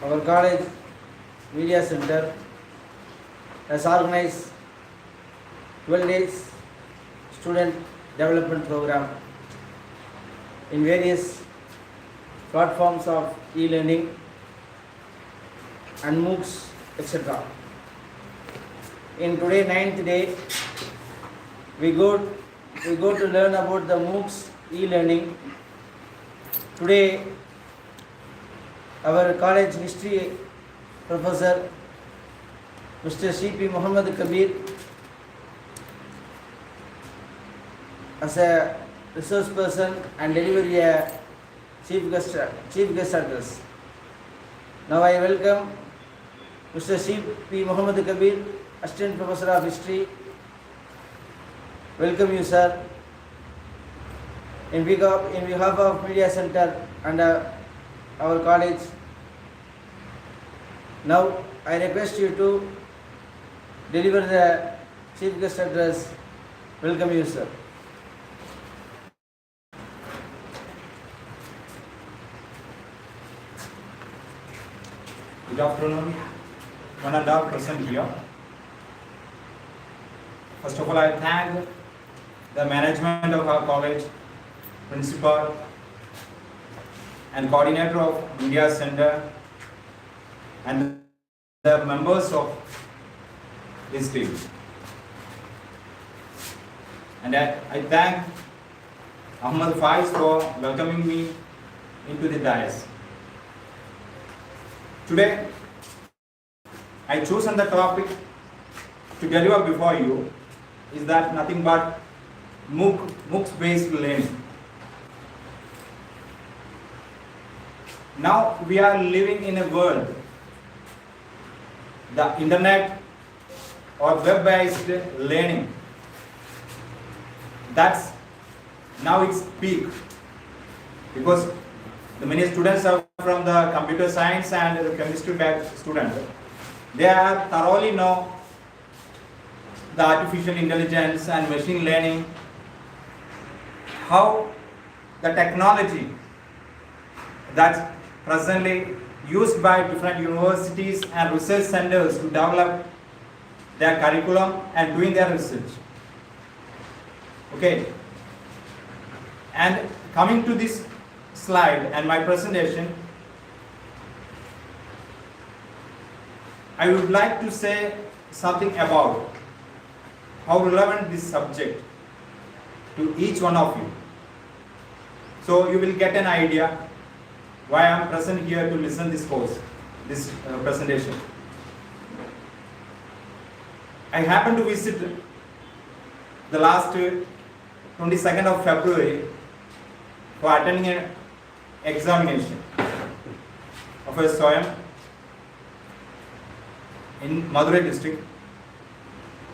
our college media center has organized 12 days student development program in various platforms of e-learning and MOOCs, etc. In today 9th day, we go to learn about the MOOCs e-learning. Today, our college history professor, Mr. C.P. Muhammad Kabir, as a resource person and deliver a chief guest address. Now I welcome Mr. C.P. Muhammad Kabir, Assistant Professor of History. Welcome you, sir. In behalf of Media Center and our college, now I request you to deliver the chief guest address. Welcome you, sir. Good afternoon, one and all present here. First of all, I thank the management of our college, principal and coordinator of Media Center and the members of this team. And I thank Ahmad Faiz for welcoming me into the dais. Today, I chosen the topic to deliver before you is that nothing but MOOCs based learning. Now we are living in a world, the internet or web based learning, that's now its peak, because the many students are from the computer science and the chemistry students. They are thoroughly know the artificial intelligence and machine learning, how the technology that's presently used by different universities and research centers to develop their curriculum and doing their research. Okay, and coming to this slide and my presentation, I would like to say something about how relevant this subject to each one of you. So you will get an idea why I am present here to listen this course, this presentation. I happened to visit the last 22nd of February for attending an examination of a SOYM in Madurai district.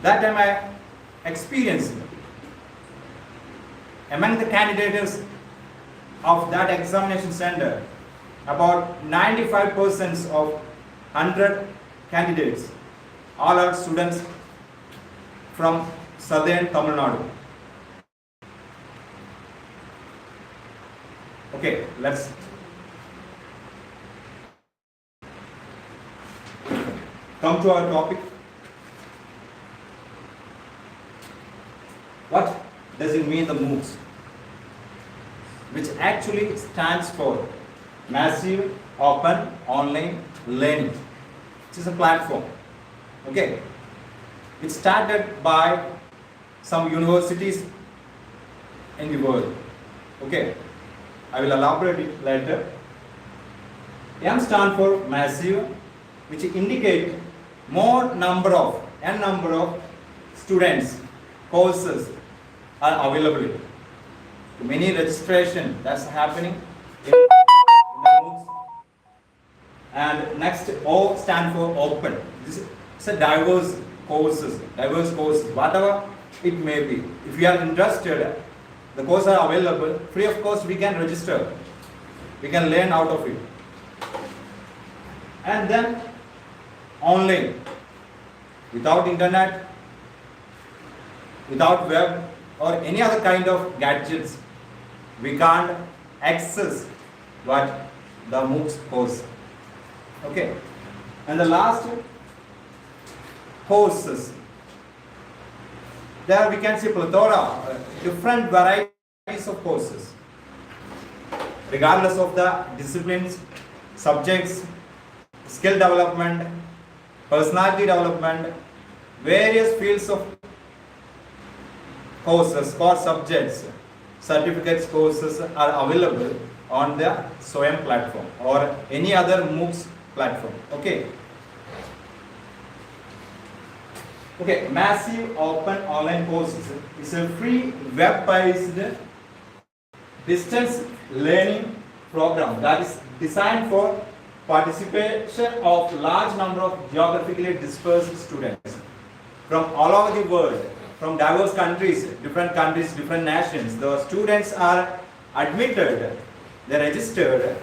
That time I experienced among the candidates of that examination center, about 95% of 100 candidates, all are students from southern Tamil Nadu. Okay, let's come to our topic. What does it mean, the MOOCs? Which actually stands for Massive Open Online Learning. It is a platform. Okay, it started by some universities in the world. Okay, I will elaborate it later. M stands for massive, which indicate more number of students, courses are available. Many registration that's happening in the MOOCs. And next, O stand for open. This is a diverse courses, whatever it may be. If you are interested, the courses are available. Free of course, we can register. We can learn out of it. And then online, without internet, without web or any other kind of gadgets, we can't access what the MOOCs course. Okay, and the last, courses. There we can see plethora, different varieties of courses, regardless of the disciplines, subjects, skill development, personality development, various fields of courses or subjects, certificates courses are available on the SWAYAM platform or any other MOOCs platform. Okay. Okay, massive open online courses is a free web-based distance learning program that is designed for participation of large number of geographically dispersed students from all over the world, from diverse countries, different nations. The students are admitted, they registered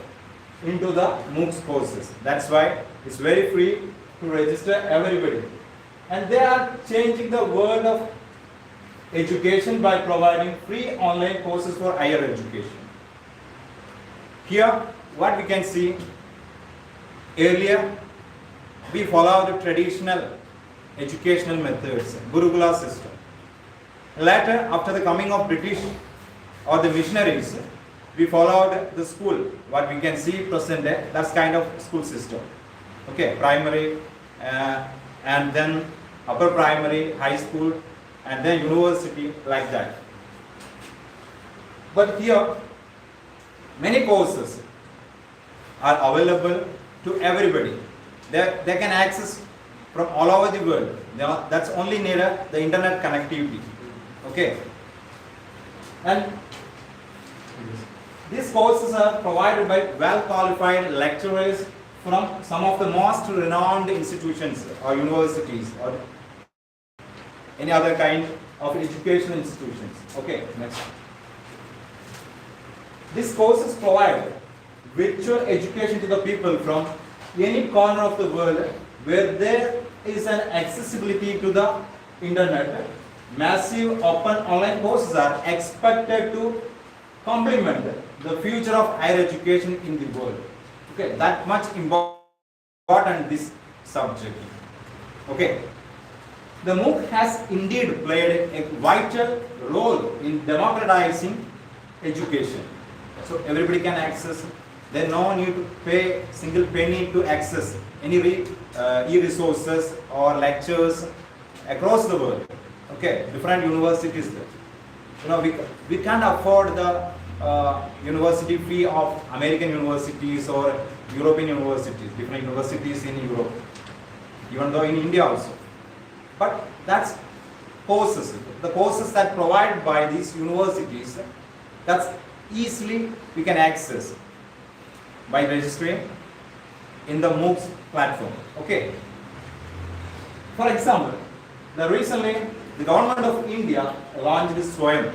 into the MOOCs courses. That's why it's very free to register everybody. And they are changing the world of education by providing free online courses for higher education. Here, what we can see, earlier we followed traditional educational methods, Gurukula system. Later, after the coming of British or the missionaries, we followed the school, what we can see present day, that's kind of school system. Okay, primary, and then upper primary, high school, and then university, like that. But here, many courses are available to everybody. They can access from all over the world. That's only needed the internet connectivity. Okay. And these courses are provided by well-qualified lecturers from some of the most renowned institutions or universities or any other kind of educational institutions. Okay, next. These courses provide virtual education to the people from any corner of the world where there is an accessibility to the internet. Massive open online courses are expected to complement the future of higher education in the world. Okay, that much important this subject. Okay, the MOOC has indeed played a vital role in democratizing education. So everybody can access. There's no need to pay single penny to access any e-resources or lectures across the world. Okay, different universities. You know, we can't afford the university fee of American universities or European universities, different universities in Europe, even though in India also. But that's courses, the courses that provided by these universities, that's easily we can access by registering in the MOOCs platform. Okay. For example, recently the government of India launched SWAYAM,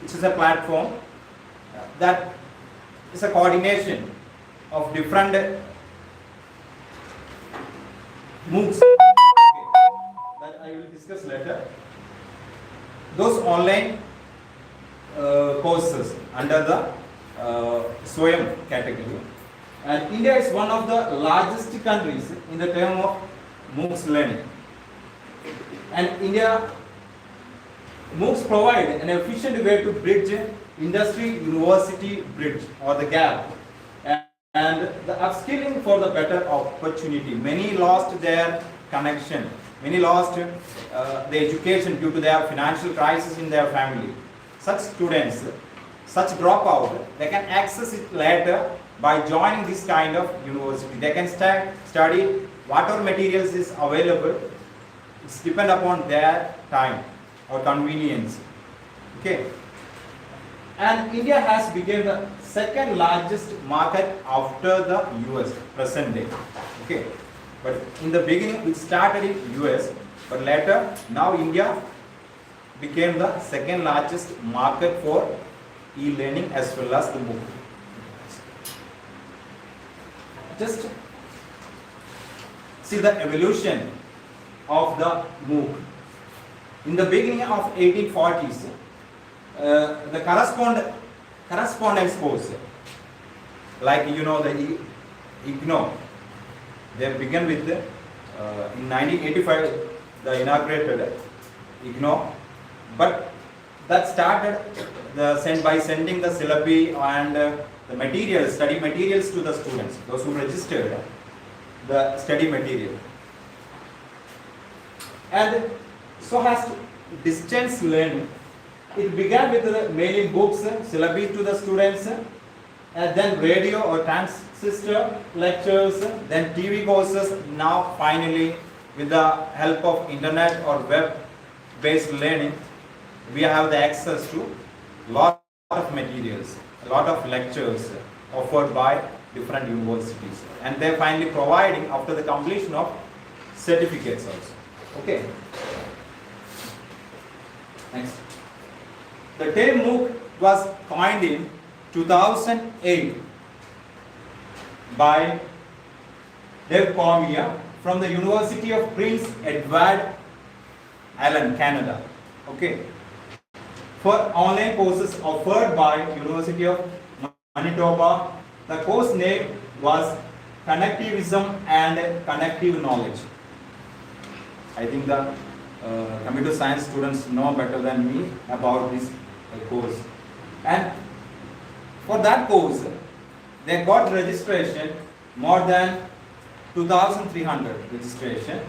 which is a platform that is a coordination of different MOOCs. Okay, that I will discuss later. Those online courses under the SWAYAM category. And India is one of the largest countries in the term of MOOCs learning. And MOOCs provide an efficient way to bridge industry-university bridge or the gap, and the upskilling for the better opportunity. Many lost their connection, many lost the education due to their financial crisis in their family. Such students, such dropout, they can access it later by joining this kind of university. They can study whatever materials is available. It's depend upon their time or convenience. Okay. And India has become the second largest market after the US present day. Okay. But in the beginning it started in US, but later now India became the second largest market for e-learning as well as the MOOC. Just see the evolution of the MOOC. In the beginning of 1840s, the correspondence course, like you know the IGNO, They began with in 1985 the inaugurated IGNOU, but that started by sending the syllabi and the materials, study materials to the students, those who registered the study material. And so as to distance learning, it began with the mailing books, syllabi to the students, and then radio or transistor lectures, then TV courses. Now finally, with the help of internet or web-based learning, we have the access to lot of materials, a lot of lectures offered by different universities, and they're finally providing after the completion of certificates also. Okay. Next. The term MOOC was coined in 2008 by Dave Cormier from the University of Prince Edward Island, Canada. Okay. For online courses offered by University of Manitoba, the course name was Connectivism and Connective Knowledge. I think the computer science students know better than me about this course. And for that course, they got registration more than 2,300 registration.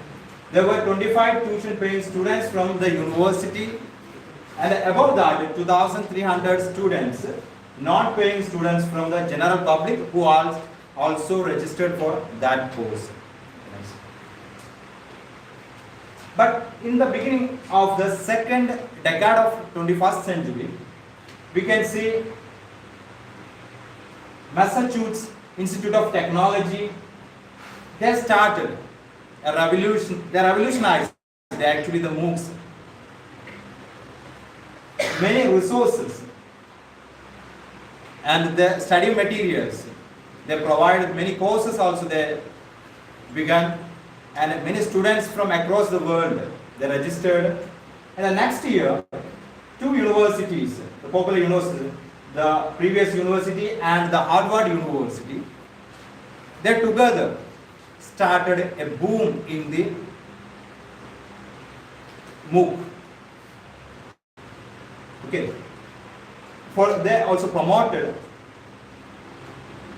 There were 25 tuition paying students from the university, and above that 2,300 students, non-paying students from the general public who are also registered for that course. But in the beginning of the second decade of 21st century, we can see Massachusetts Institute of Technology, they started a revolution, they revolutionized actually the MOOCs. Many resources and the study materials, they provided many courses also they began, and many students from across the world, they registered. And the next year, two universities, the popular university, the previous university and the Harvard University, they together started a boom in the MOOC. Okay. They also promoted,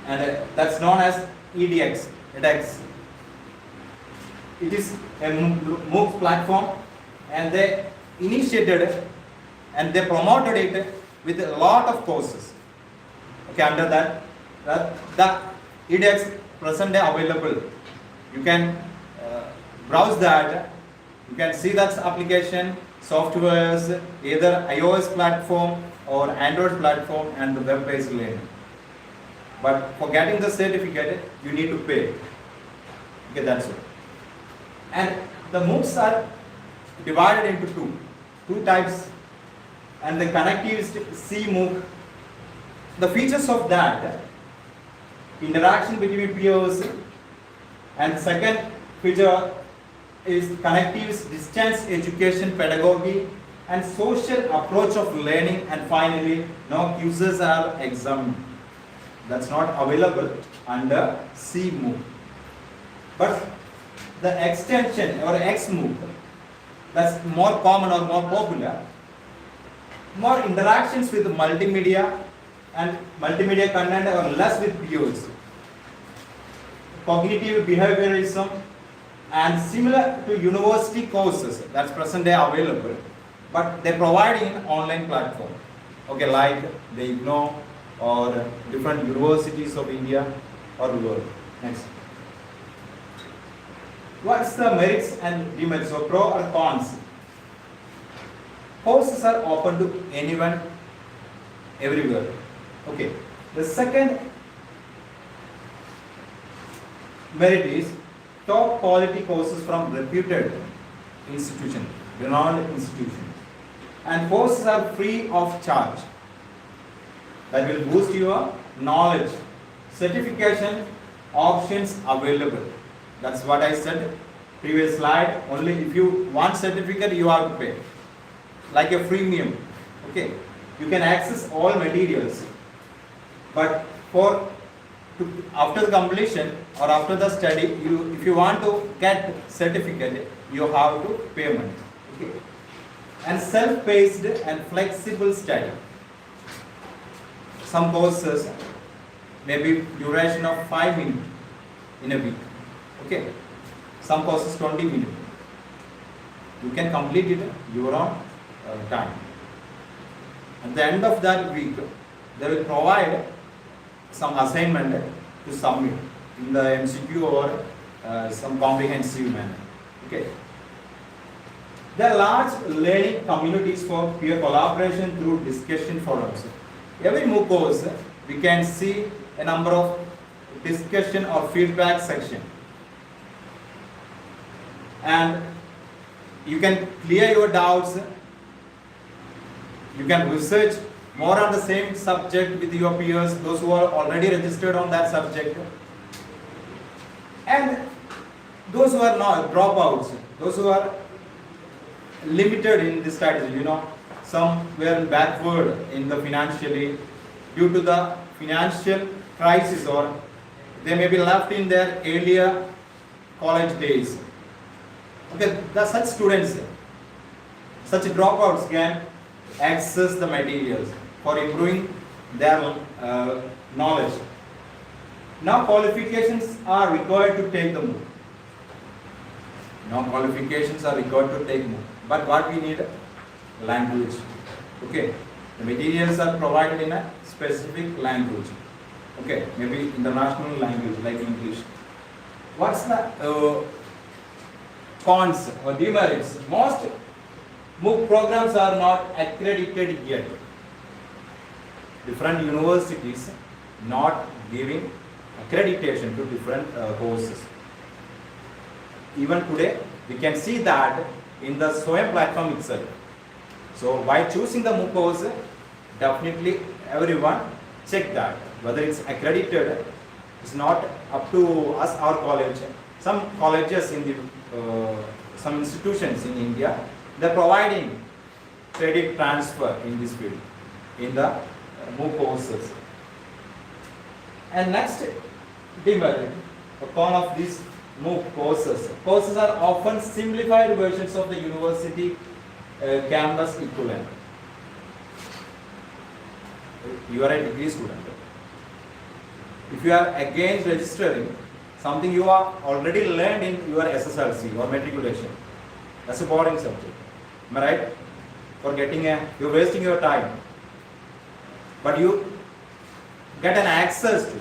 and that's known as edX. It is a MOOC platform, and they initiated it and they promoted it with a lot of courses. Okay, under that the edX present day available. You can browse that. You can see that application, softwares, either iOS platform or Android platform and the web-based learning. But for getting the certificate, you need to pay. Okay, that's it. And the MOOCs are divided into two types, and the connectivity C MOOC. The features of that: interaction between peers, and second feature is connective distance education pedagogy and social approach of learning, and finally no quizzes are examined. That's not available under C MOOC. But the extension or X MOOC, that's more common or more popular, more interactions with multimedia and multimedia content or less with peers. Cognitive behaviorism and similar to university courses that's present day available, but they provide in online platform. Okay, like the IGNOU or different universities of India or world. Next. What's the merits and demerits, or pro or cons? Courses are open to anyone, everywhere. Okay. The second merit is top quality courses from reputed institution, renowned institution. And courses are free of charge. That will boost your knowledge. Certification options available. That's what I said previous slide. Only if you want certificate, you have to pay. Like a freemium. Okay. You can access all materials. But for after the completion or after the study, if you want to get certificate, you have to pay money. Okay? And self-paced and flexible study. Some courses may be duration of 5 minutes in a week. Okay? Some courses 20 minutes. You can complete it your own time. At the end of that week, they will provide some assignment to submit in the MCQ or some comprehensive manner. Okay. There are large learning communities for peer collaboration through discussion forums. Every MOOC course, we can see a number of discussion or feedback section. And you can clear your doubts. You can research more on the same subject with your peers, those who are already registered on that subject. And those who are not dropouts, those who are limited in this strategy, some were backward in the financially due to the financial crisis, or they may be left in their earlier college days. Okay, such students, such dropouts can access the materials for improving their knowledge. Now qualifications are required to take the MOOC. Now qualifications are required to take MOOC. But what we need? Language. Okay. The materials are provided in a specific language. Okay. Maybe international language like English. What's the cons or demerits? Most MOOC programs are not accredited yet. Different universities not giving accreditation to different courses. Even today, we can see that in the SWAYAM platform itself. So by choosing the MOOC course, definitely everyone check that whether it's accredited. It's not up to us, our college. Some colleges in the some institutions in India, they're providing credit transfer in this field, in the MOOC courses. And next demerit, a con of these MOOC courses. Courses are often simplified versions of the university campus equivalent. You are a degree student. If you are again registering something you are already learned in your SSLC or matriculation, that's a boring subject. Am I right? For getting you're wasting your time. But you get an access to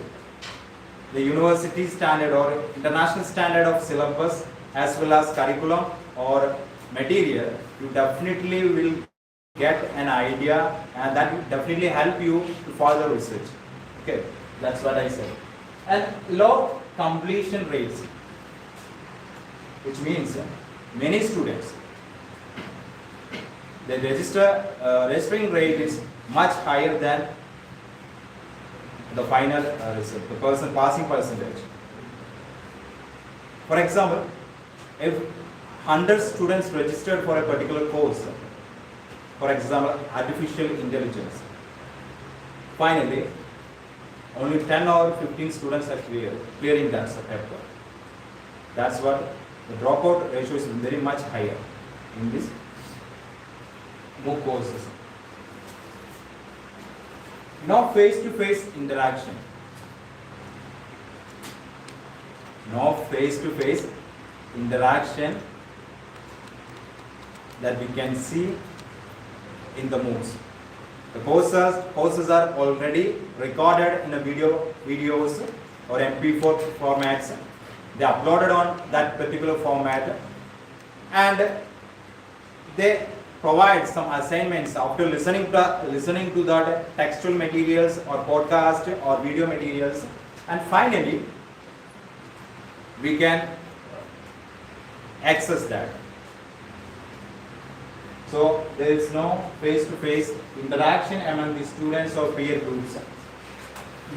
the university standard or international standard of syllabus as well as curriculum or material, you definitely will get an idea, and that will definitely help you to further research. Okay, that's what I said. And low completion rates, which means many students, the registering rate is much higher than the final result, the passing percentage. For example, if 100 students registered for a particular course, for example, artificial intelligence, finally, only 10 or 15 students are clearing that paper. That's what the dropout ratio is very much higher in this MOOC courses. No face-to-face interaction. No face-to-face interaction that we can see in the MOOCs. The courses are already recorded in a videos or MP4 formats. They are uploaded on that particular format, and they provide some assignments after listening to that textual materials or podcast or video materials, and finally we can access that. So there is no face-to-face interaction among the students or peer groups.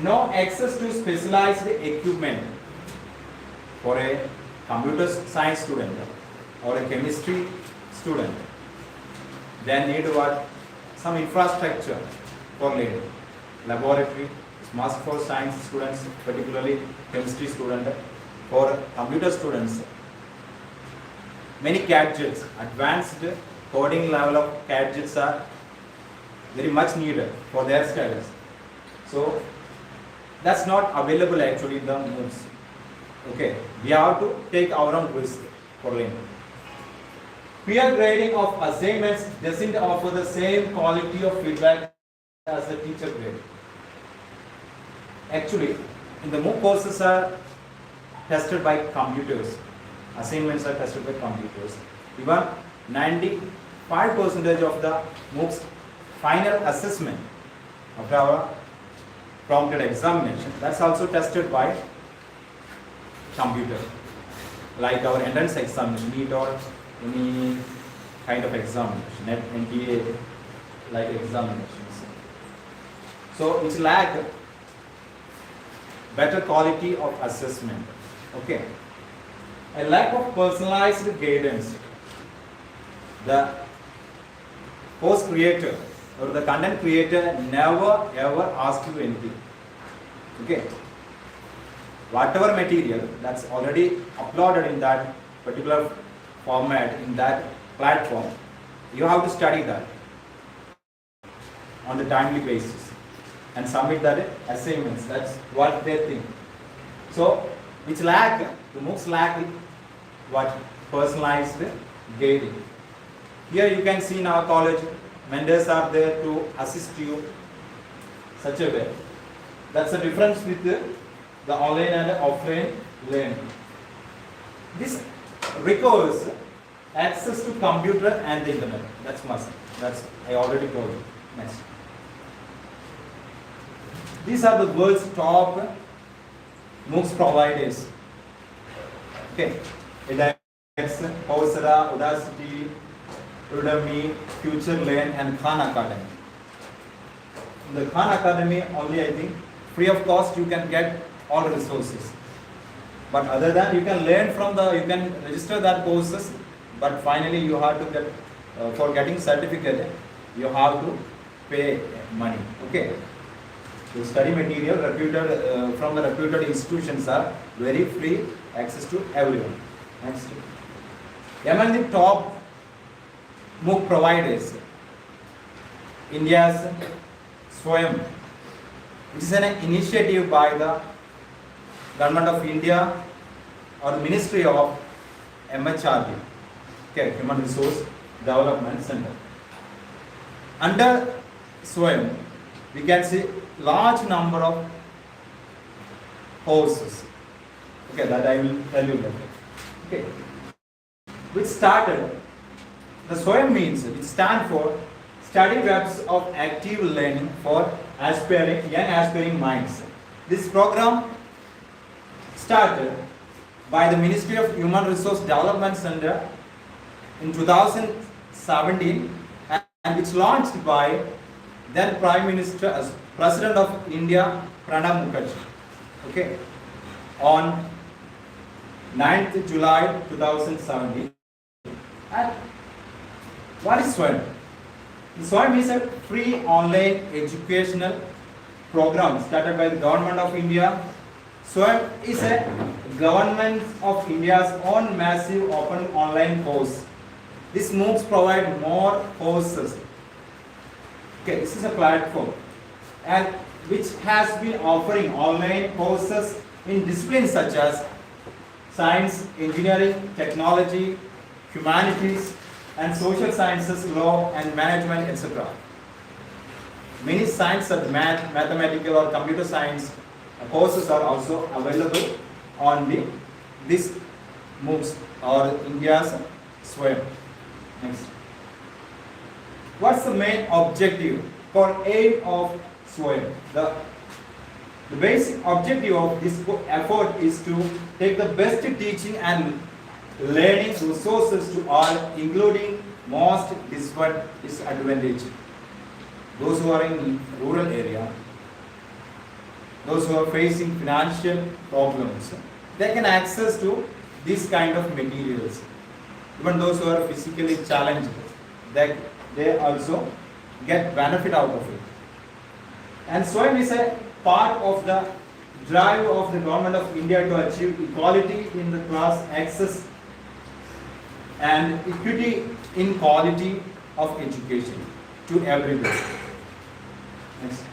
No access to specialized equipment for a computer science student or a chemistry student. They need what? Some infrastructure for learning. Laboratory, Master for science students, particularly chemistry student, for computer students. Many gadgets, advanced coding level of gadgets are very much needed for their studies. So that's not available actually in the MOOCs. Okay, we have to take our own risk for learning. Peer grading of assignments doesn't offer the same quality of feedback as the teacher grade. Actually, in the MOOC courses are tested by computers. Assignments are tested by computers. Even 95% of the MOOCs final assessment of our prompted examination, that's also tested by computer, like our entrance examination, NEET or any kind of examination, NET, NTA, like examinations. So it's lack better quality of assessment. Okay, a lack of personalized guidance. The course creator or the content creator never ever asks you anything. Okay, whatever material that's already uploaded in that particular format, in that platform, you have to study that on the timely basis and submit that assignments. That's what they think. So which lack, the MOOCs lack what? Personalized guiding. Here you can see in our college, mentors are there to assist you such a way. That's the difference with the online and offline learning. This requires access to computer and the internet. That's must. That's I already told you. Next. These are the world's top MOOCs providers. Okay. edX, Coursera, Udacity, Udemy, FutureLearn, and Khan Academy. In the Khan Academy, only I think free of cost you can get all the resources. But other than you can learn from the, you can register that courses, but finally you have to get, for getting certificate, you have to pay money. Okay. The study material reputed, from the reputed institutions are very free access to everyone. Next. Among the top MOOC providers, India's SWAYAM, which is an initiative by the Government of India or the Ministry of MHRD, okay, Human Resource Development Center. Under SWAYAM, we can see large number of courses. Okay, that I will tell you later. Okay, which started, the SWAYAM means, it stands for Study Webs of Active Learning for young aspiring minds. This program started by the Ministry of Human Resource Development Center in 2017 and it's launched by then Prime Minister as President of India Pranab Mukherjee. Okay, on 9th July 2017. And what is SWAYAM? SWAYAM is a free online educational program started by the Government of India. SWAYAM is a Government of India's own massive open online course. These MOOCs provide more courses. Okay, this is a platform and which has been offering online courses in disciplines such as science, engineering, technology, humanities, and social sciences, law and management, etc. Many science and mathematical or computer science courses are also available on this MOOCs or India's SWAYAM. Next. What's the main objective or aim of SWAYAM? The basic objective of this effort is to take the best teaching and learning resources to all, including most disadvantaged. Those who are in rural area, those who are facing financial problems, they can access to these kind of materials. Even those who are physically challenged, they also get benefit out of it. And SWAYAM is a part of the drive of the government of India to achieve equality in the class access and equity in quality of education to everybody. Next.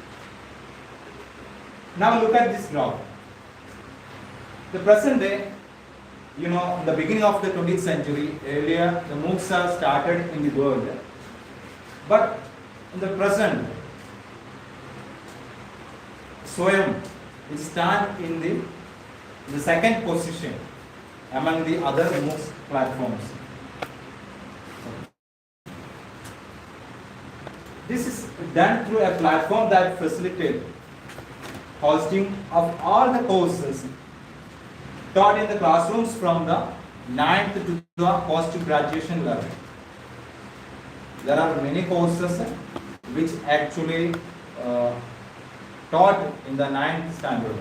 Now look at this graph. The present day, in the beginning of the 20th century, earlier the MOOCs are started in the world. But in the present, SWAYAM will stand in the second position among the other MOOCs platforms. This is done through a platform that facilitates hosting of all the courses taught in the classrooms from the 9th to the post-graduation level. There are many courses which actually taught in the 9th standard,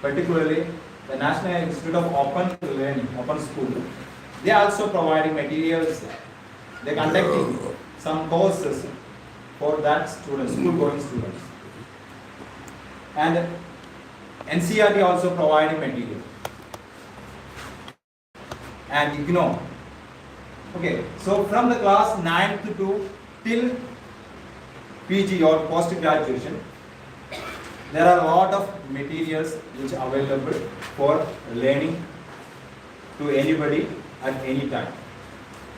particularly the National Institute of Open Learning, Open School. They are also providing materials. They are conducting some courses for that students, school-going students. And NCERT also providing material. And IGNOU. Okay, so from the class 9th to till PG or post-graduation, there are a lot of materials which are available for learning to anybody at any time.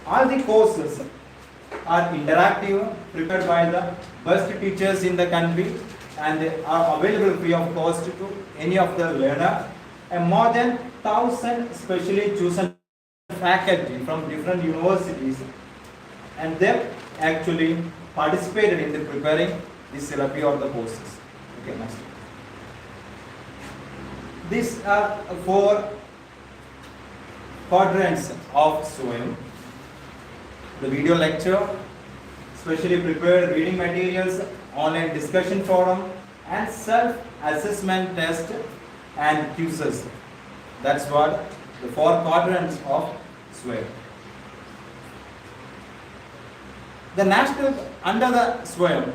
All the courses are interactive, prepared by the best teachers in the country, and they are available free of cost to any of the learner. And more than 1,000 specially chosen faculty from different universities, and they actually participated in the preparing the syllabi or the courses. Okay, next. These are 4 quadrants of SWAYAM. The video lecture, specially prepared reading materials, online discussion forum, and self-assessment test and quizzes. That's what the 4 quadrants of SWAYAM. The national, under the SWAYAM,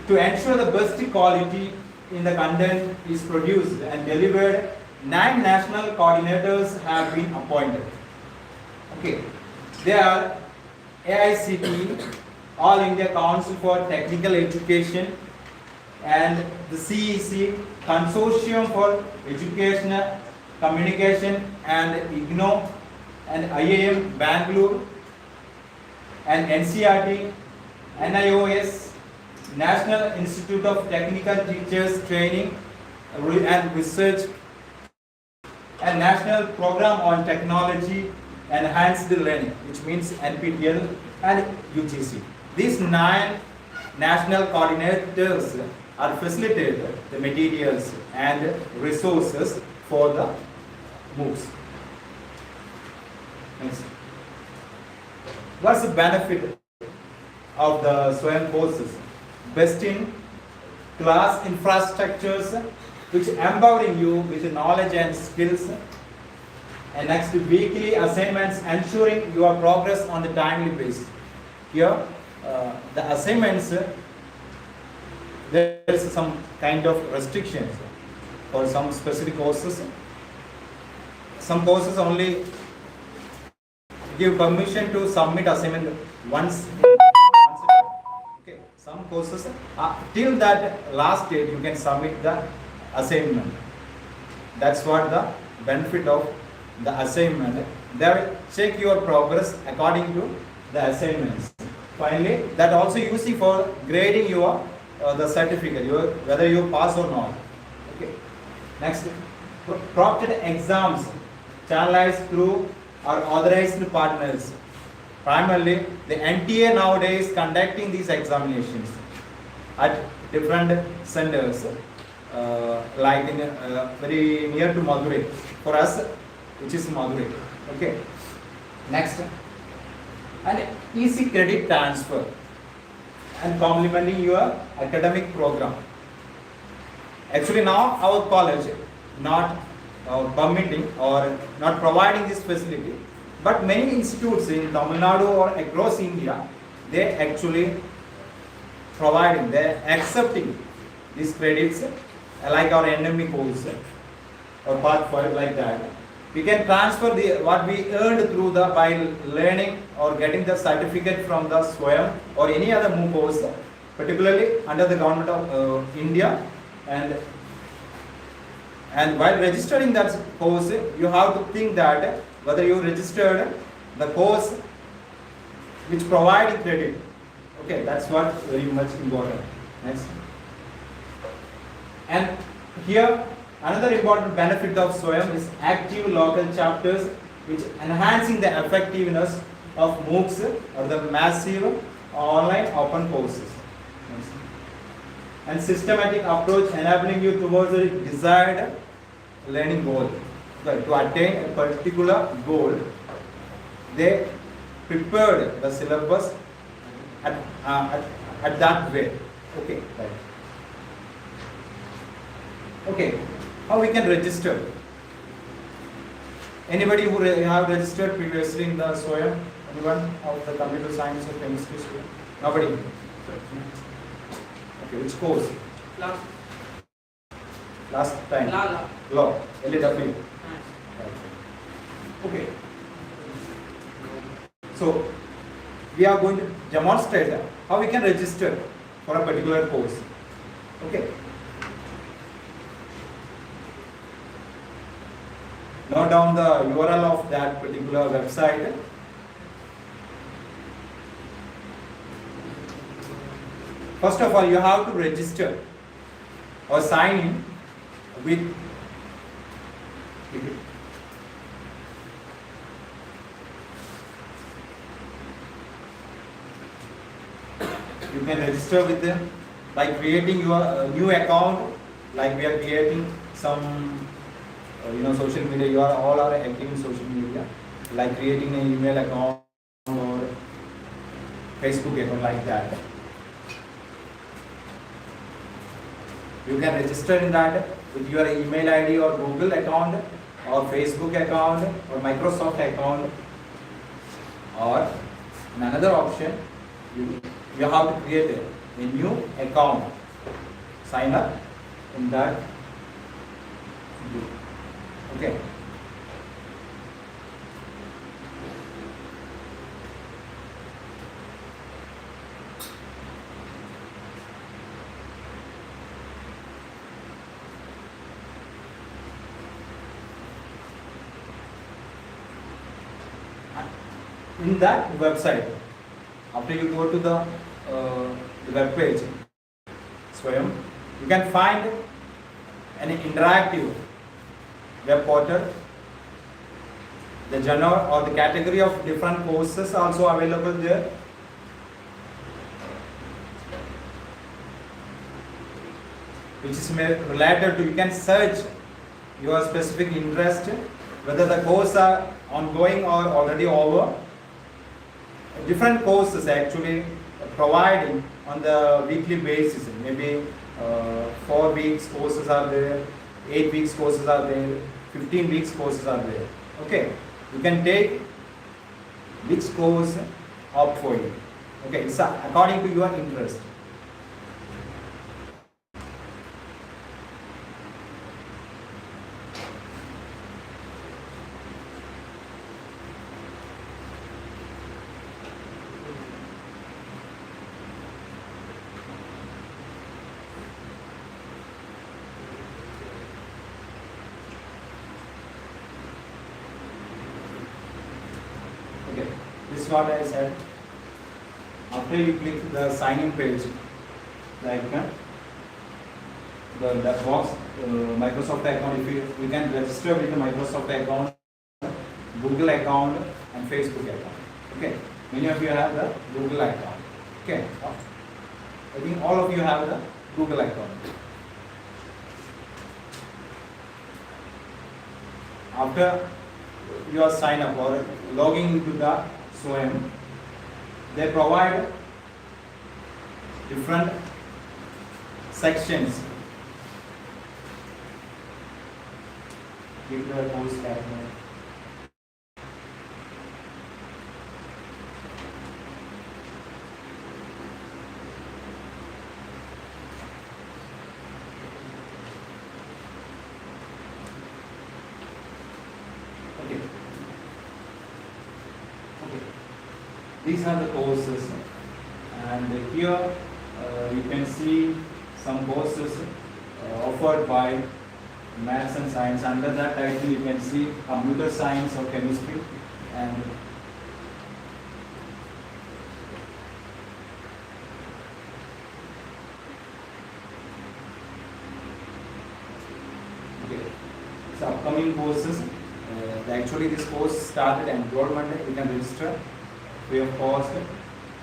to ensure the best quality in the content is produced and delivered, 9 national coordinators have been appointed. Okay, they are AICTE, All India Council for Technical Education, and the CEC, Consortium for Educational Communication, and IGNOU, and IIM Bangalore, and NCERT, NIOS, National Institute of Technical Teachers Training and Research, and National Program on Technology Enhanced Learning, which means NPTEL, and UGC. These 9 national coordinators are facilitated the materials and resources for the MOOCs. Next. What's the benefit of the SWAYAM courses? Best in class infrastructures which empowering you with knowledge and skills. And next, weekly assignments ensuring your progress on the timely basis. Here, the assignments, there is some kind of restrictions for some specific courses. Some courses only give permission to submit assignment once a time. Okay, some courses till that last date you can submit the assignment. That's what the benefit of the assignment. They will check your progress according to the assignments. Finally, that also using for grading your the certificate, whether you pass or not. Okay. Next, proctored exams channelized through our authorized partners. Primarily, the NTA nowadays conducting these examinations at different centers, like in very near to Madurai. For us, which is Madurai. Okay. Next, an easy credit transfer and complementing your academic program. Actually, now our college not permitting or not providing this facility, but many institutes in Tamil Nadu or across India, they actually providing, they accepting these credits, like our NME course or part 5 like that. We can transfer what we earned through by learning or getting the certificate from the SWAYAM or any other MOOC course, particularly under the government of India. And while registering that course, you have to think that whether you registered the course which provide credit. Okay, that's what very much important. Next. And here another important benefit of SWAYAM is active local chapters, which enhancing the effectiveness of MOOCs or the massive online open courses. Next. And systematic approach enabling you towards a desired learning goal. Okay, to attain a particular goal, they prepared the syllabus at that way. Okay, right. Okay, how we can register? Anybody who have registered previously in the SWAYAM? Anyone of the computer science or chemistry student? Nobody. Okay, which course? Last time. Law. LAW. Okay. So we are going to demonstrate how we can register for a particular course. Okay. Note down the URL of that particular website. First of all, you have to register or sign in with you can register with them by creating your new account, like we are creating some social media. You are all are active in social media, like creating an email account or Facebook account like that. You can register in that with your email ID or Google account or Facebook account or Microsoft account, or another option, you have to create a new account, sign up in that. Okay. In that website, after you go to the web page, SWAYAM, you can find an interactive web portal. The genre or the category of different courses also available there. Which is related to, you can search your specific interest, whether the course are ongoing or already over. Different courses actually providing on the weekly basis. Maybe 4 weeks courses are there, 8 weeks courses are there, 15 weeks courses are there. Okay, you can take which course opt for you. Okay, it's according to your interest. This is what I said. After you click the sign in page, the icon, the box, Microsoft account, if you can register with the Microsoft account, Google account and Facebook account. Okay, many of you have the Google account. Okay, I think all of you have the Google account. After you are sign up or logging into the SWAYAM, they provide different sections. Give the course tag. These are the courses, and here you can see some courses offered by maths and science. Under that title you can see computer science or chemistry, and so upcoming courses. Actually this course started enrollment, you can register free of cost,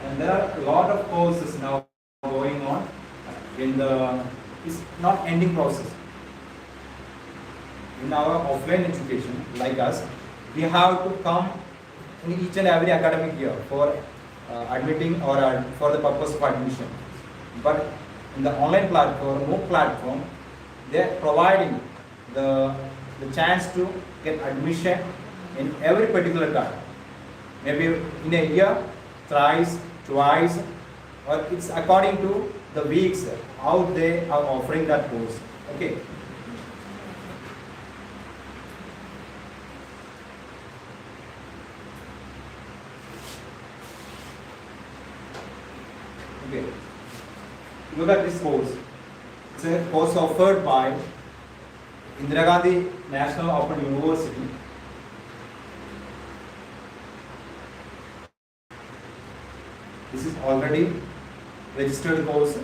and there are a lot of courses now going on in the, it's not ending process. In our offline education, like us, we have to come in each and every academic year for admitting or for the purpose of admission. But in the online platform, MOOC platform, they are providing the chance to get admission in every particular time. Maybe in a year, thrice, twice, or it's according to the weeks how they are offering that course. Okay. Okay. Look at this course. It's a course offered by Indira Gandhi National Open University. This is already registered course.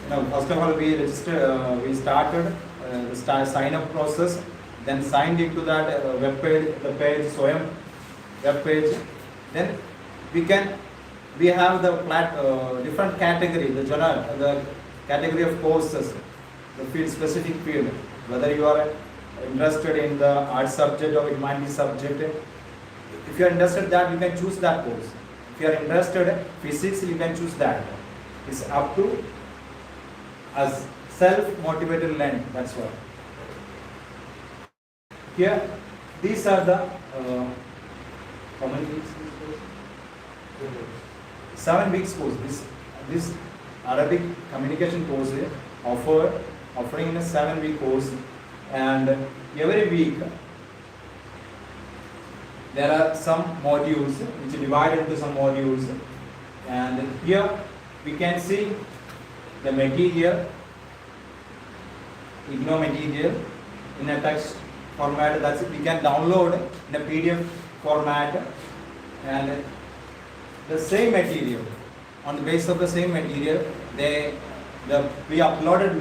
Now, first of all, we started the sign up process, then signed into that web page, the page Swayam web page. Then we have the different category, the category of courses, the field, specific field, whether you are interested in the art subject or humanities subject. If you are interested that, you can choose that course. If you are interested in physics, you can choose that. It's up to us, self-motivated learning, that's why. Here, these are the, how many weeks? 7 weeks course. This Arabic communication course is offering a 7-week course, and every week there are some modules which are divided into some modules, and here we can see the material, IGNO material in a text format. That's it. We can download in a PDF format, and the same material, on the basis of the same material, we uploaded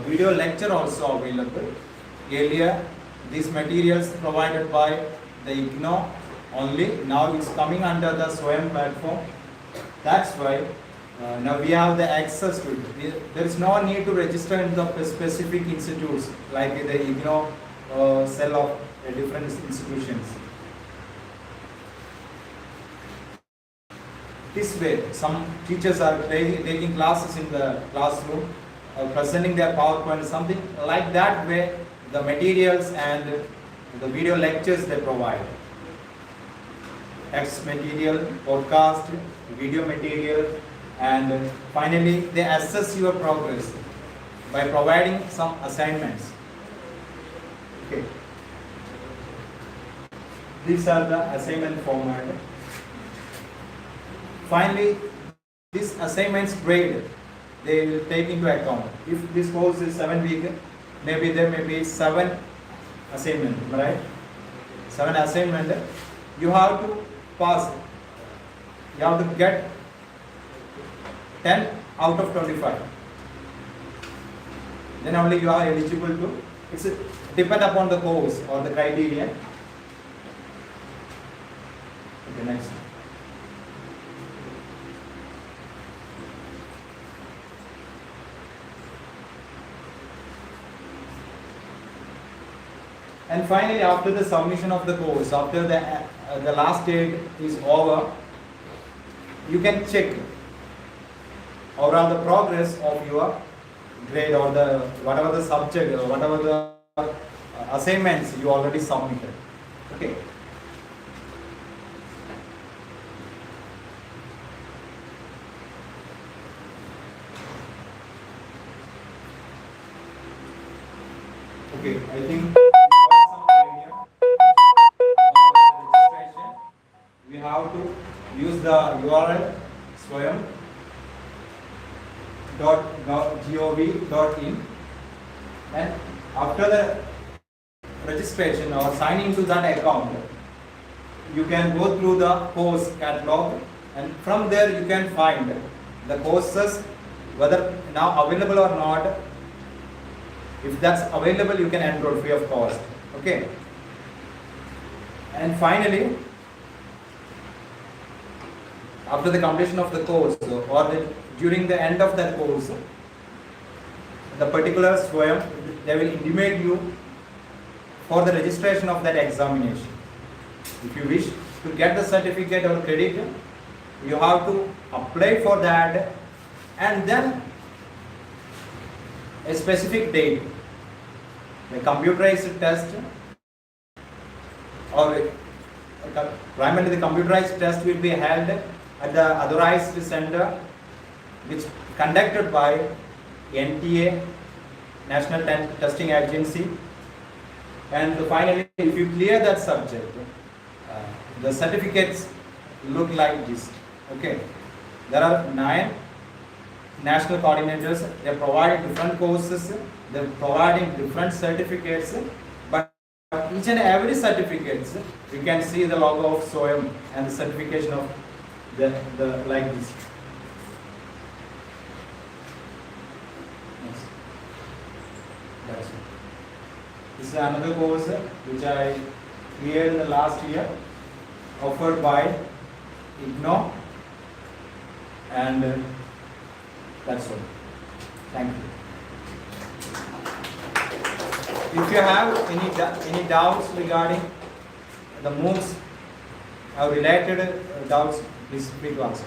video lecture also available. Earlier, these materials provided by the IGNO only. Now it's coming under the Swayam platform. That's why now we have the access to it. There is no need to register in the specific institutes like the IGNO cell of different institutions. This way, some teachers are taking classes in the classroom, presenting their PowerPoint, something like that way, the materials and the video lectures they provide. Text material, podcast, video material, and finally they assess your progress by providing some assignments. Okay. These are the assignment format. Finally, this assignments grade they will take into account. If this course is 7 weeks, maybe there may be 7 assignments, right? 7 assignments. You have to pass. You have to get 10 out of 25. Then only you are eligible to. It's depend upon the course or the criteria. Okay, next. And finally, after the submission of the course, after the last date is over, you can check overall the progress of your grade or the whatever the subject or whatever the assignments you already submitted. Okay. Okay, I think we got some idea about the registration. We have to .gov.in, and after the registration or signing to that account, you can go through the course catalog, and from there you can find the courses whether now available or not. If that's available, you can enroll free of cost. Okay. And finally, after the completion of the course or during the end of that course, the particular SWAYAM, they will intimate you for the registration of that examination. If you wish to get the certificate or credit, you have to apply for that, and then a specific date, the computerized test, or primarily the computerized test will be held at the authorized center which conducted by NTA, National Testing Agency. And finally, if you clear that subject, the certificates look like this. Okay, there are 9 national coordinators. They provide different courses, they are providing different certificates, but each and every certificates you can see the logo of SWAYAM and the certification of the like this. Next. That's it. This is another course which I cleared in the last year, offered by IGNO, and that's all. Thank you. If you have any doubts regarding the MOOCs or related doubts, please free to answer.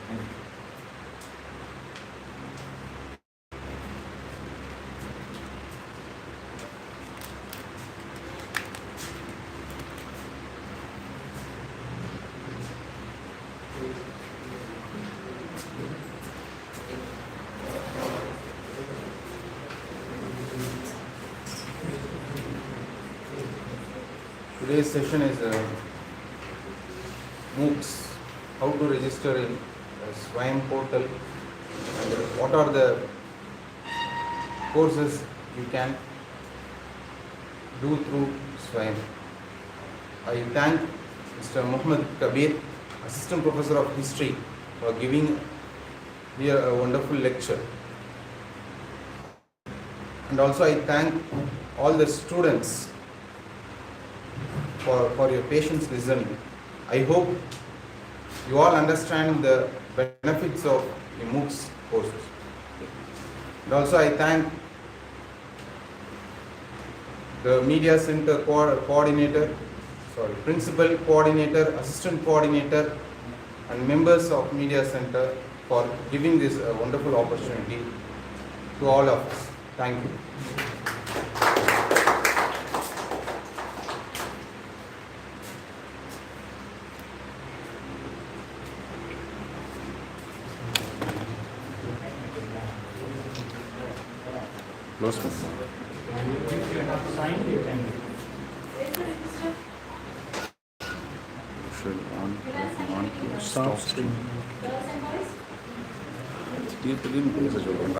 Thank you. Today's session is MOOCs, how to register in SWAYAM portal, and what are the courses you can do through SWAYAM. I thank Mr. Muhammad Kabir, Assistant Professor of History, for giving here a wonderful lecture. And also I thank all the students for your patience listening. I hope you all understand the benefits of the MOOCs courses. And also I thank the Media Center Principal Coordinator, Assistant Coordinator, and members of Media Center for giving this wonderful opportunity to all of us. Thank you. Close one. If you have signed, you can. Should on to stop stream. ये तो दिन पे ऐसा चल रहा है